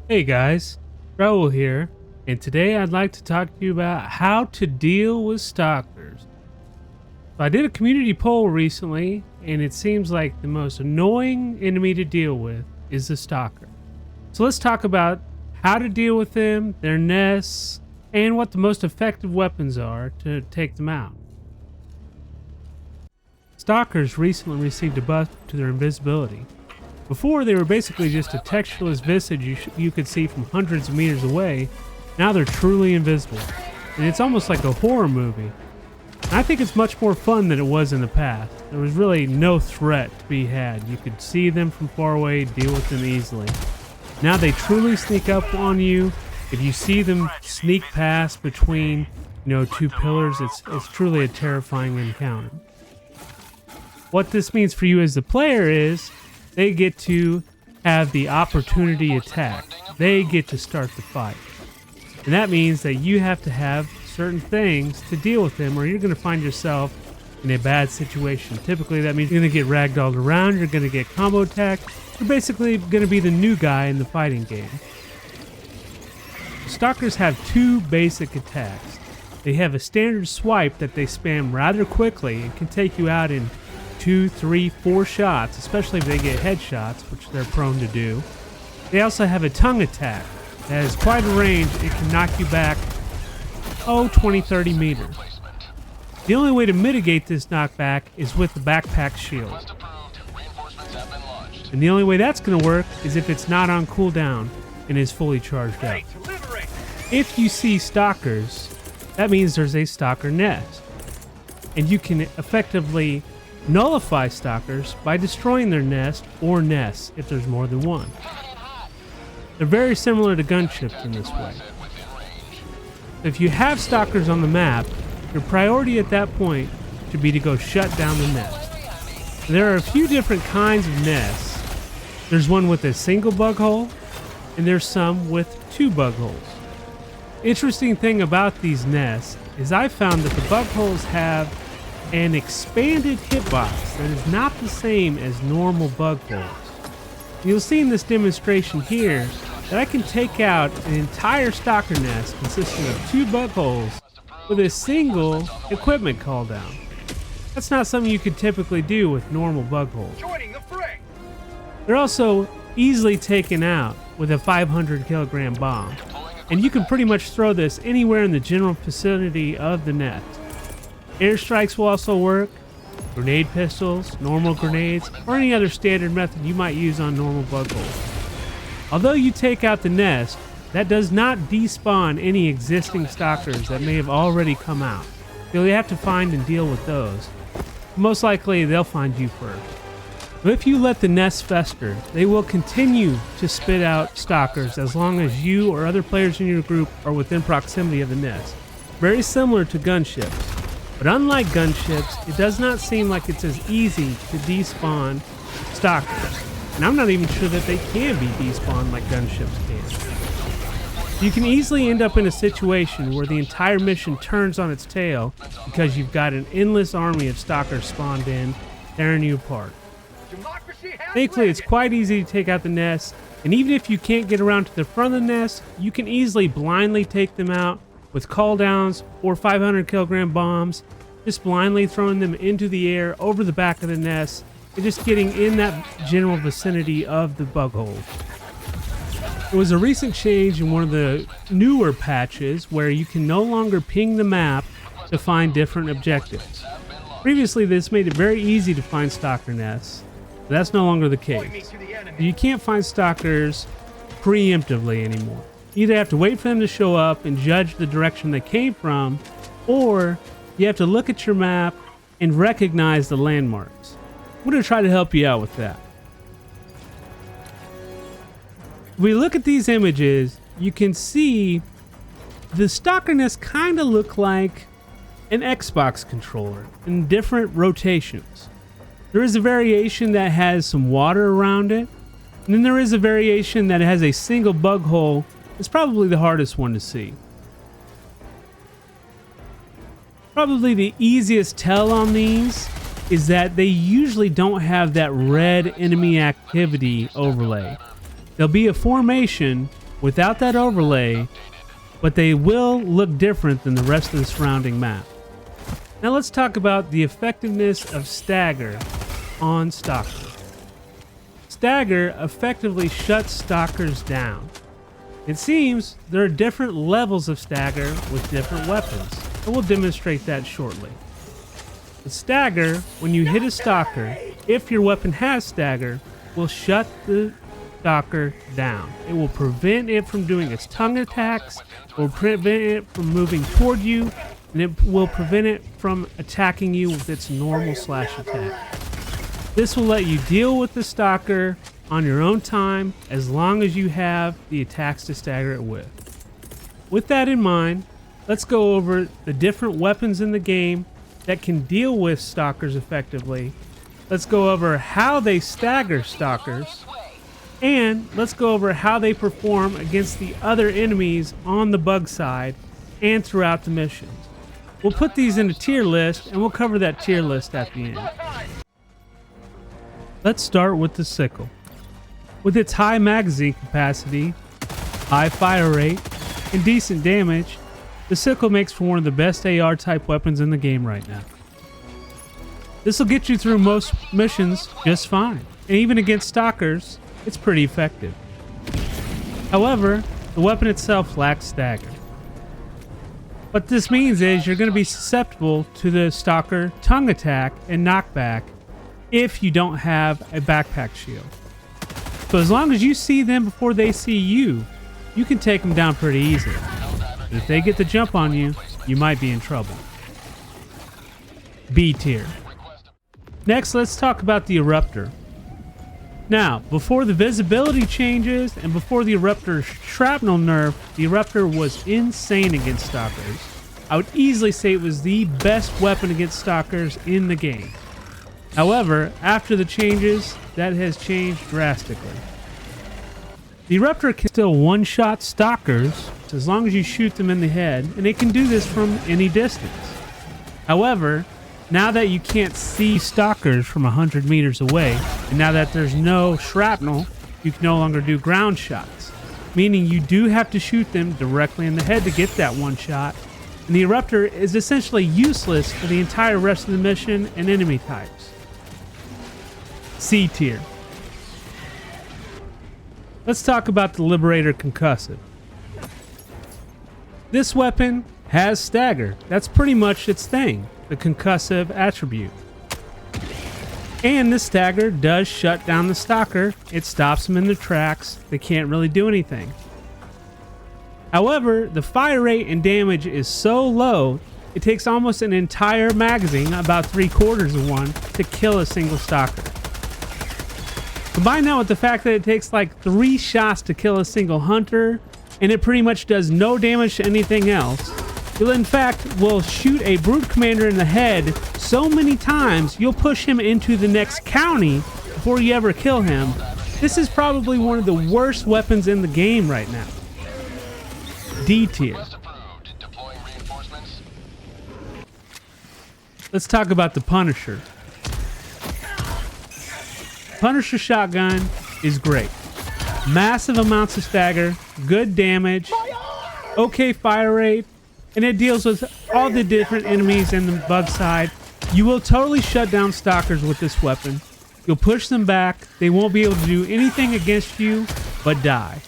Hey guys, Raul here, and today I'd like to talk to you about how to deal with stalkers. So I did a community poll recently, and it seems like the most annoying enemy to deal with is the stalker. So let's talk about how to deal with them, their nests, and what the most effective weapons are to take them out. Stalkers recently received a buff to their invisibility. Before, they were basically just a textureless visage you could see from hundreds of meters away. Now they're truly invisible, and it's almost like a horror movie. And I think it's much more fun than it was in the past. There was really no threat to be had. You could see them from far away, deal with them easily. Now they truly sneak up on you. If you see them sneak past between, two pillars, it's truly a terrifying encounter. What this means for you as the player is they get to have the opportunity attack. They get to start the fight. And that means that you have to have certain things to deal with them, or you're going to find yourself in a bad situation. Typically, that means you're going to get ragdolled around, you're going to get combo attacked. You're basically going to be the new guy in the fighting game. Stalkers have two basic attacks. They have a standard swipe that they spam rather quickly and can take you out in 2, 3, 4 shots, especially if they get headshots, which they're prone to do. They also have a tongue attack that has quite a range. It can knock you back, 20, 30 meters. The only way to mitigate this knockback is with the backpack shield. And the only way that's going to work is if it's not on cooldown and is fully charged up. If you see stalkers, that means there's a stalker nest. And you can effectively nullify stalkers by destroying their nest or nests if there's more than one. They're very similar to gunships in this way. If you have stalkers on the map, your priority at that point should be to go shut down the nest. There are a few different kinds of nests. There's one with a single bug hole, and there's some with 2 bug holes. Interesting thing about these nests is I found that the bug holes have an expanded hitbox that is not the same as normal bug holes. You'll see in this demonstration here that I can take out an entire stalker nest consisting of 2 bug holes with a single equipment call down. That's not something you could typically do with normal bug holes. They're also easily taken out with a 500 kilogram bomb, and you can pretty much throw this anywhere in the general vicinity of the nest. Airstrikes will also work, grenade pistols, normal grenades, or any other standard method you might use on normal bug holes. Although you take out the nest, that does not despawn any existing stalkers that may have already come out. You'll have to find and deal with those. Most likely they'll find you first. But if you let the nest fester, they will continue to spit out stalkers as long as you or other players in your group are within proximity of the nest. Very similar to gunships. But unlike gunships, it does not seem like it's as easy to despawn stalkers. And I'm not even sure that they can be despawned like gunships can. You can easily end up in a situation where the entire mission turns on its tail because you've got an endless army of stalkers spawned in, tearing you apart. Thankfully, it's quite easy to take out the nest, and even if you can't get around to the front of the nest, you can easily blindly take them out with call downs or 500 kilogram bombs, just blindly throwing them into the air over the back of the nest and just getting in that general vicinity of the bug hole. There was a recent change in one of the newer patches where you can no longer ping the map to find different objectives. Previously, this made it very easy to find stalker nests, but that's no longer the case. You can't find stalkers preemptively anymore. You either have to wait for them to show up and judge the direction they came from, or you have to look at your map and recognize the landmarks. I'm going to try to help you out with that. If we look at these images, you can see the stalker nests kind of look like an Xbox controller in different rotations. There is a variation that has some water around it, and then there is a variation that has a single bug hole. It's probably the hardest one to see. Probably the easiest tell on these is that they usually don't have that red enemy activity overlay. There'll be a formation, without that overlay, but they will look different than the rest of the surrounding map. Now let's talk about the effectiveness of Stagger on Stalker. Stagger effectively shuts Stalkers down. It seems there are different levels of Stagger with different weapons, and we'll demonstrate that shortly. The Stagger, when you hit a Stalker, if your weapon has Stagger, will shut the Stalker down. It will prevent it from doing its tongue attacks, it will prevent it from moving toward you, and it will prevent it from attacking you with its normal slash attack. This will let you deal with the Stalker on your own time as long as you have the attacks to stagger it with. With that in mind, let's go over the different weapons in the game that can deal with Stalkers effectively. Let's go over how they stagger Stalkers, and let's go over how they perform against the other enemies on the bug side and throughout the missions. We'll put these in a tier list, and we'll cover that tier list at the end. Let's start with the Sickle. With its high magazine capacity, high fire rate, and decent damage, the Sickle makes for one of the best AR type weapons in the game right now. This will get you through most missions just fine, and even against Stalkers, it's pretty effective. However, the weapon itself lacks Stagger. What this means is you're going to be susceptible to the Stalker tongue attack and knockback if you don't have a backpack shield. So as long as you see them before they see you, you can take them down pretty easily. But if they get the jump on you, you might be in trouble. B tier. Next, let's talk about the Eruptor. Now, before the visibility changes and before the Eruptor shrapnel nerf, the Eruptor was insane against Stalkers. I would easily say it was the best weapon against Stalkers in the game. However, after the changes, that has changed drastically. The Eruptor can still one-shot Stalkers as long as you shoot them in the head, and it can do this from any distance. However, now that you can't see Stalkers from 100 meters away, and now that there's no shrapnel, you can no longer do ground shots, meaning you do have to shoot them directly in the head to get that one shot, and the Eruptor is essentially useless for the entire rest of the mission and enemy types. C tier. Let's talk about the Liberator Concussive. This weapon has Stagger. That's pretty much its thing, the concussive attribute. And this Stagger does shut down the Stalker. It stops them in their tracks. They can't really do anything. However, the fire rate and damage is so low, it takes almost an entire magazine, about 3/4 of one, to kill a single Stalker. Combine that with the fact that it takes like 3 shots to kill a single hunter, and it pretty much does no damage to anything else. You'll in fact will shoot a brute commander in the head so many times you'll push him into the next county before you ever kill him. This is probably one of the worst weapons in the game right now. D tier. Let's talk about the Punisher. Punisher shotgun is great. Massive amounts of stagger, good damage, okay fire rate, and it deals with all the different enemies in the bug side. You will totally shut down Stalkers with this weapon. You'll push them back. They won't be able to do anything against you but die.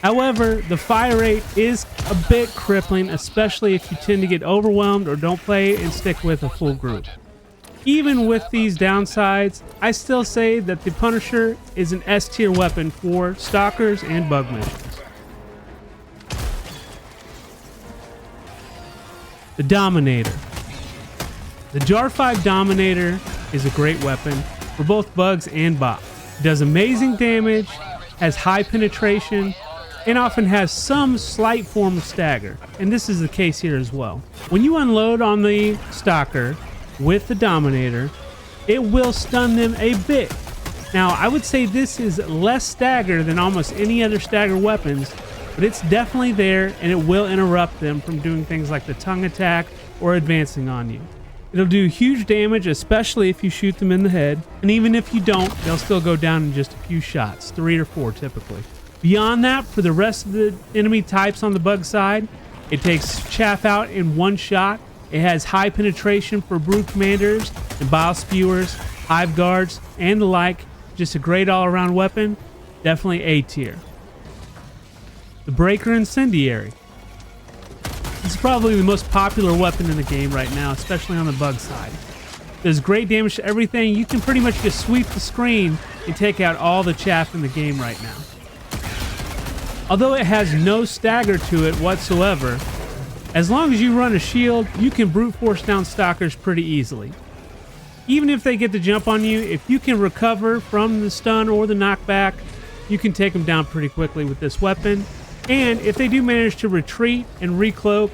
However, the fire rate is a bit crippling, especially if you tend to get overwhelmed or don't play and stick with a full group. Even with these downsides, I still say that the Punisher is an S tier weapon for Stalkers and bug missions. The Dominator. The Jar 5 Dominator is a great weapon for both bugs and bots. It does amazing damage, has high penetration, and often has some slight form of stagger, and this is the case here as well. When you unload on the Stalker with the Dominator, it will stun them a bit. Now, I would say this is less stagger than almost any other stagger weapons, but it's definitely there, and it will interrupt them from doing things like the tongue attack or advancing on you. It'll do huge damage, especially if you shoot them in the head, and even if you don't, they'll still go down in just a few shots, 3 or 4 typically. Beyond that, for the rest of the enemy types on the bug side, it takes chaff out in one shot. It has high penetration for brood commanders and bile spewers, hive guards, and the like. Just a great all-around weapon. Definitely A tier. The Breaker Incendiary. This is probably the most popular weapon in the game right now, especially on the bug side. Does great damage to everything. You can pretty much just sweep the screen and take out all the chaff in the game right now. Although it has no stagger to it whatsoever, as long as you run a shield, you can brute force down stalkers pretty easily. Even if they get the jump on you, if you can recover from the stun or the knockback, you can take them down pretty quickly with this weapon. And if they do manage to retreat and recloak,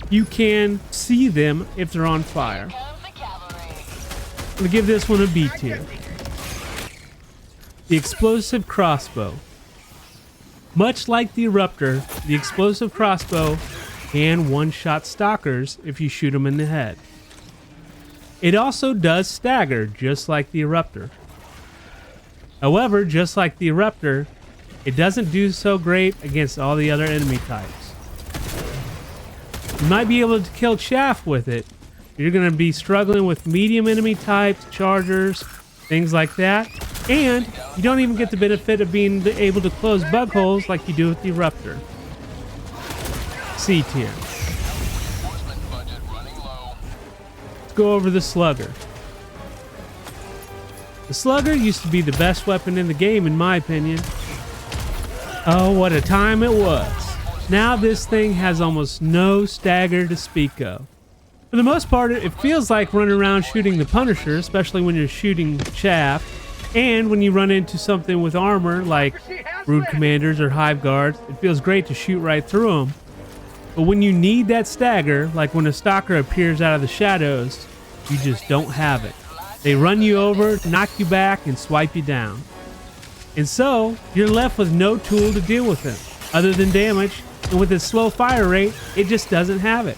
you can see them if they're on fire. I'm going to give this one a B tier. The Explosive Crossbow. Much like the Eruptor, the Explosive Crossbow can one-shot stalkers if you shoot them in the head. It also does stagger, just like the Eruptor. However, just like the Eruptor, it doesn't do so great against all the other enemy types. You might be able to kill chaff with it. You're going to be struggling with medium enemy types, chargers, things like that. And you don't even get the benefit of being able to close bug holes like you do with the Eruptor. C tier. Let's go over the Slugger. The Slugger used to be the best weapon in the game, in my opinion. Oh, what a time it was. Now this thing has almost no stagger to speak of. For the most part, it feels like running around shooting the Punisher, especially when you're shooting chaff. And when you run into something with armor, like brood commanders or hive guards, it feels great to shoot right through them. But when you need that stagger, like when a stalker appears out of the shadows, you just don't have it. They run you over, knock you back, and swipe you down. And so, you're left with no tool to deal with him, other than damage, and with its slow fire rate, it just doesn't have it.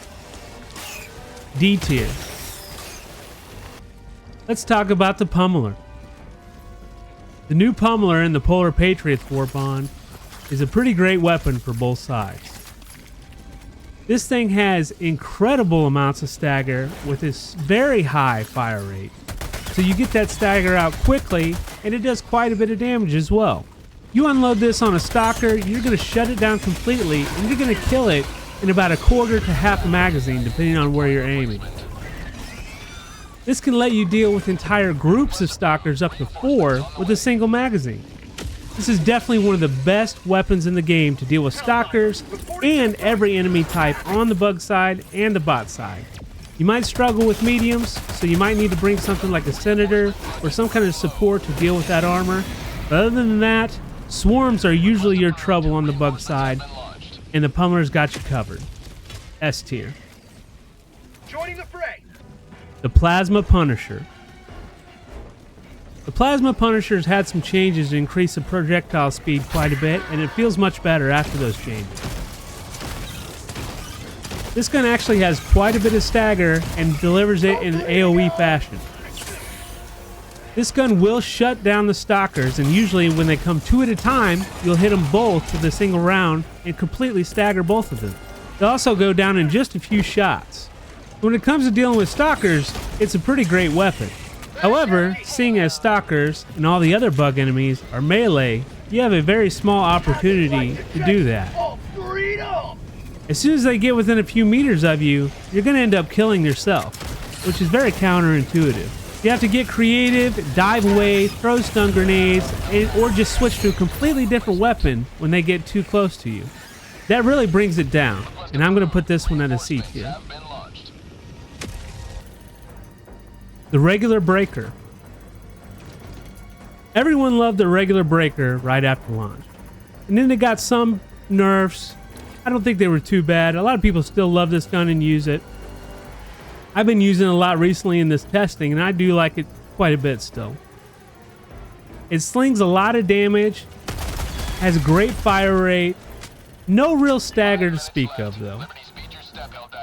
D tier. Let's talk about the Pummeler. The new Pummeler in the Polar Patriots War Bond is a pretty great weapon for both sides. This thing has incredible amounts of stagger with its very high fire rate. So you get that stagger out quickly, and it does quite a bit of damage as well. You unload this on a stalker, you're going to shut it down completely, and you're going to kill it in about a quarter to half a magazine, depending on where you're aiming. This can let you deal with entire groups of stalkers up to 4 with a single magazine. This is definitely one of the best weapons in the game to deal with stalkers and every enemy type on the bug side and the bot side. You might struggle with mediums, so you might need to bring something like a Senator or some kind of support to deal with that armor. But other than that, swarms are usually your trouble on the bug side, and the Pummeler's got you covered. S tier. Joining the fray. The Plasma Punisher. The Plasma Punisher's had some changes to increase the projectile speed quite a bit, and it feels much better after those changes. This gun actually has quite a bit of stagger and delivers it in an AoE fashion. This gun will shut down the stalkers, and usually when they come 2 at a time, you'll hit them both with a single round and completely stagger both of them. They'll also go down in just a few shots. When it comes to dealing with stalkers, it's a pretty great weapon. However, seeing as stalkers and all the other bug enemies are melee, you have a very small opportunity to do that. As soon as they get within a few meters of you, you're going to end up killing yourself, which is very counterintuitive. You have to get creative, dive away, throw stun grenades, or just switch to a completely different weapon when they get too close to you. That really brings it down, and I'm going to put this one at a C tier. The Regular Breaker. Everyone loved the Regular Breaker right after launch. And then they got some nerfs. I don't think they were too bad. A lot of people still love this gun and use it. I've been using it a lot recently in this testing, and I do like it quite a bit still. It slings a lot of damage, has a great fire rate, no real stagger to speak of though.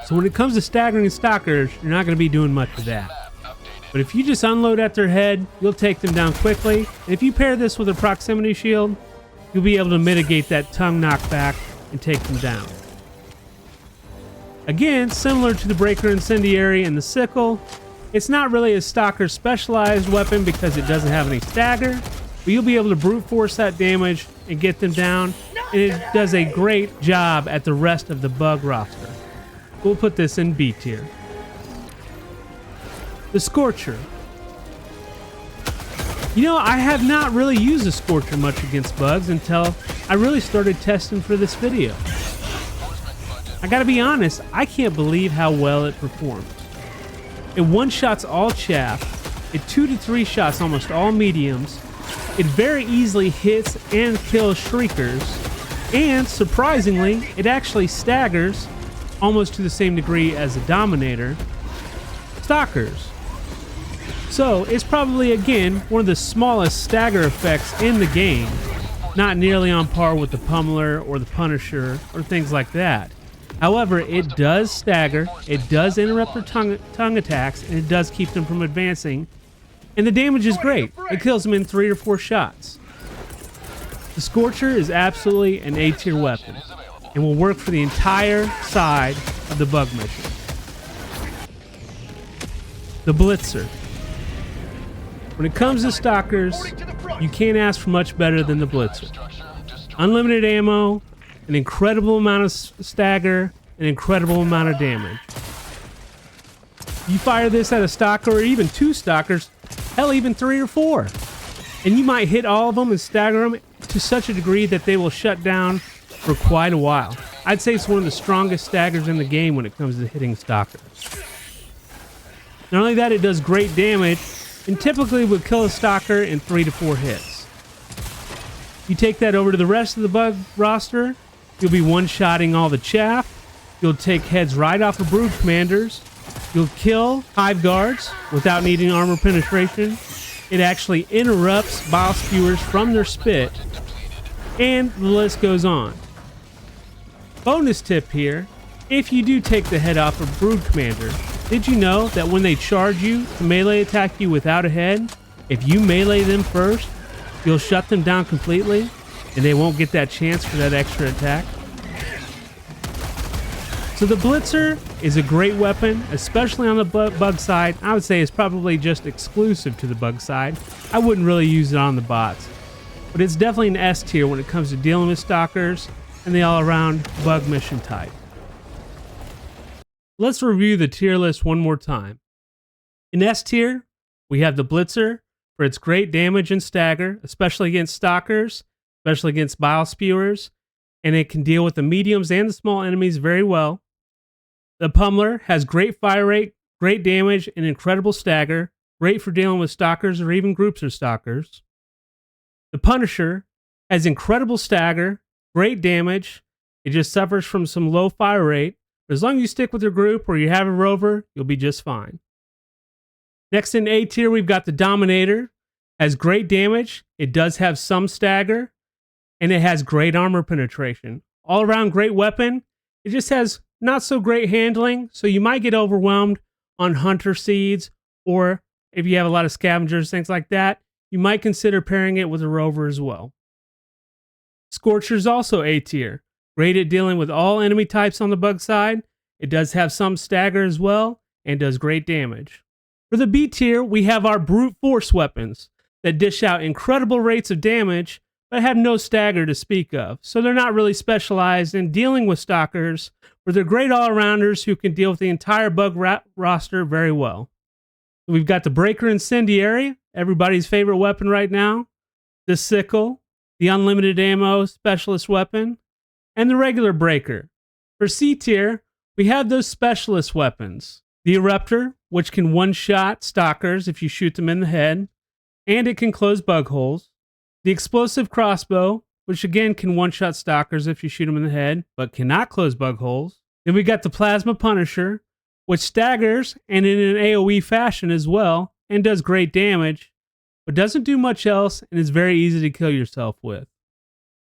So when it comes to staggering stalkers, you're not going to be doing much of that. But if you just unload at their head, you'll take them down quickly. And if you pair this with a proximity shield, you'll be able to mitigate that tongue knockback and take them down. Again, similar to the Breaker Incendiary and the Sickle, it's not really a Stalker specialized weapon because it doesn't have any stagger, but you'll be able to brute force that damage and get them down, and it does a great job at the rest of the bug roster. We'll put this in B tier. The Scorcher. You know, I have not really used the Scorcher much against bugs until I really started testing for this video. I gotta be honest, I can't believe how well it performs. It one-shots all chaff, it 2 to 3 shots almost all mediums, it very easily hits and kills shriekers, and surprisingly, it actually staggers almost to the same degree as the Dominator, Stalkers. So it's probably, again, one of the smallest stagger effects in the game, not nearly on par with the Pummeler or the Punisher or things like that. However, it does stagger, it does interrupt their tongue attacks, and it does keep them from advancing. And the damage is great. It kills them in 3 or 4 shots. The Scorcher is absolutely an A tier weapon and will work for the entire side of the bug mission. The Blitzer. When it comes to Stalkers, you can't ask for much better than the Blitzer. Unlimited ammo, an incredible amount of stagger, an incredible amount of damage. You fire this at a Stalker or even 2 Stalkers, hell, even 3 or 4, and you might hit all of them and stagger them to such a degree that they will shut down for quite a while. I'd say it's one of the strongest staggers in the game when it comes to hitting Stalkers. Not only that, it does great damage and typically would kill a Stalker in 3 to 4 hits. You take that over to the rest of the bug roster, you'll be one-shotting all the chaff, you'll take heads right off of brood commanders, you'll kill hive guards without needing armor penetration, it actually interrupts bile spewers from their spit, and the list goes on. Bonus tip here, if you do take the head off of brood commander, did you know that when they charge you to melee attack you without a head, if you melee them first, you'll shut them down completely and they won't get that chance for that extra attack? So the Blitzer is a great weapon, especially on the bug side. I would say it's probably just exclusive to the bug side. I wouldn't really use it on the bots. But it's definitely an S tier when it comes to dealing with Stalkers and the all-around bug mission type. Let's review the tier list one more time. In S tier, we have the Blitzer for its great damage and stagger, especially against Stalkers, especially against bile spewers, and it can deal with the mediums and the small enemies very well. The Pummeler has great fire rate, great damage, and incredible stagger, great for dealing with Stalkers or even groups of Stalkers. The Punisher has incredible stagger, great damage, it just suffers from some low fire rate, but as long as you stick with your group or you have a rover, you'll be just fine. Next in A tier, we've got the Dominator. Has great damage, it does have some stagger, and it has great armor penetration. All around great weapon, it just has not so great handling, so you might get overwhelmed on hunter seeds, or if you have a lot of scavengers, things like that, you might consider pairing it with a rover as well. Scorcher is also A tier. Great at dealing with all enemy types on the bug side. It does have some stagger as well, and does great damage. For the B tier, we have our brute force weapons that dish out incredible rates of damage, but have no stagger to speak of. So they're not really specialized in dealing with Stalkers, but they're great all-arounders who can deal with the entire bug roster very well. We've got the Breaker Incendiary, everybody's favorite weapon right now, the Sickle, the unlimited ammo specialist weapon, and the regular Breaker. For C tier, we have those specialist weapons. The Eruptor, which can one-shot Stalkers if you shoot them in the head, and it can close bug holes. The Explosive Crossbow, which again can one-shot Stalkers if you shoot them in the head, but cannot close bug holes. Then we got the Plasma Punisher, which staggers and in an AoE fashion as well, and does great damage, but doesn't do much else and is very easy to kill yourself with.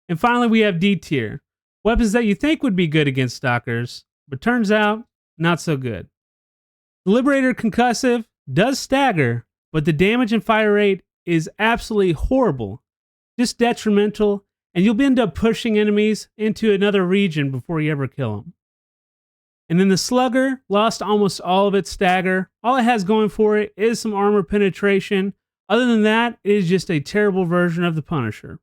And finally, we have D tier. Weapons that you think would be good against Stalkers, but turns out, not so good. The Liberator Concussive does stagger, but the damage and fire rate is absolutely horrible. Just detrimental and you'll end up pushing enemies into another region before you ever kill them. And then the Slugger lost almost all of its stagger. All it has going for it is some armor penetration. Other than that, it is just a terrible version of the Punisher.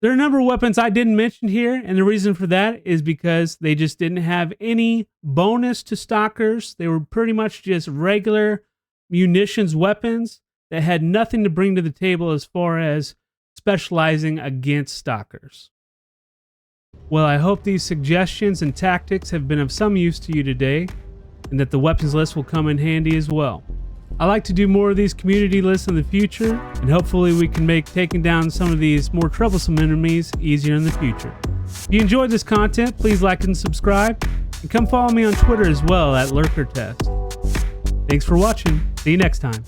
There are a number of weapons I didn't mention here, and the reason for that is because they just didn't have any bonus to Stalkers. They were pretty much just regular munitions weapons that had nothing to bring to the table as far as specializing against Stalkers. Well, I hope these suggestions and tactics have been of some use to you today, and that the weapons list will come in handy as well. I like to do more of these community lists in the future, and hopefully we can make taking down some of these more troublesome enemies easier in the future. If you enjoyed this content, please like and subscribe, and come follow me on Twitter as well at LurkerTest. Thanks for watching. See you next time.